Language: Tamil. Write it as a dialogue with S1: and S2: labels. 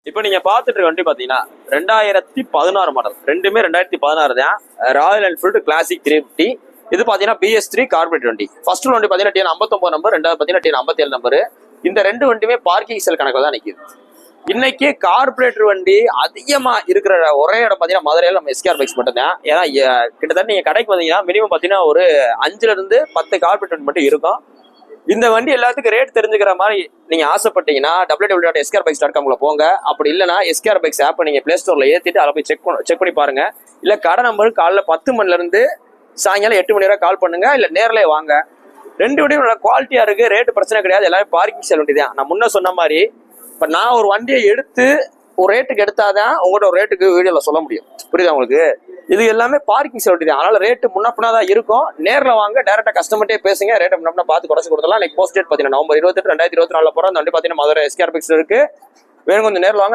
S1: இப்போ நீங்க பாத்துட்டு இருக்க வண்டி பாத்தீங்கன்னா 2016 மாடல், ரெண்டுமே 2016 தான். Royal Enfield classic 350. இது பாத்தீங்கன்னா BS3 கார்பரேட் வண்டி. ஃபர்ஸ்ட் வண்டி பாத்தீங்கன்னா TN 59 நம்பர், ரெண்டாவது பாத்தீங்கன்னா TN 57 நம்பர். இந்த ரெண்டு வண்டியுமே பார்க்கிங் செல் கணக்கில் தான் நிக்குது. இன்னைக்கு கார்பரேட்டர் வண்டி அதிகமா இருக்கிற ஒரே இடம் பாத்தீங்கன்னா மதுரையில நம்ம SKR பைக்ஸ் மட்டும் தான். ஏன்னா கிட்டத்தட்ட நீங்க கடைக்கு வந்தீங்கன்னா மினிமம் பாத்தீங்கன்னா ஒரு 5ல இருந்து 10 கார்பரேட் வண்டி மட்டும் இருக்கும். இந்த வண்டி எல்லாத்துக்கும் ரேட் தெரிஞ்சுக்கிற மாதிரி நீங்க ஆசைப்பட்டீங்கன்னா www.skrbikes.com போங்க. அப்படி இல்லைன்னா SKR பைக்ஸ் ஆப் நீங்க பிளே ஸ்டோர்ல ஏத்திட்டு அதை போய் செக் பண்ணி பாருங்க. இல்ல கடை நம்பருக்கு காலைல 10 மணில இருந்து சாயங்காலம் 8 மணி வரை கால் பண்ணுங்க. இல்ல நேரிலே வாங்க. ரெண்டு வண்டியும் நல்லா குவாலிட்டியா இருக்கு, ரேட்டு பிரச்சனை கிடையாது. எல்லாமே பார்க்கிங் செல் வண்டி தான். நான் முன்ன சொன்ன மாதிரி இப்ப நான் ஒரு வண்டியை எடுத்து ஒரு ரேட்டுக்கு எடுத்தாதான் உங்கள்கிட்ட ஒரு ரேட்டுக்கு வீடியோல சொல்ல முடியும். புரியுதா உங்களுக்கு? இது எல்லாமே பார்க்கிங் செல் தான். அதனால ரேட்டு முன்னப்பினாதான் இருக்கும். நேர்ல வாங்க, டைரக்டா கஸ்டமர்ட்டே பேசுங்க. ரேட்டை முன்னப்பினா பார்த்து குறைச்சு கொடுத்தலாம். போஸ்ட் டேட் பாத்தீங்கன்னா நவம்பர் 28, 2024 போறோம். அந்த வண்டி பாத்தீங்கன்னா மதுரை SKR பைக்ஸ் இருக்கு. வேணும் கொஞ்சம் நேரில் வாங்க.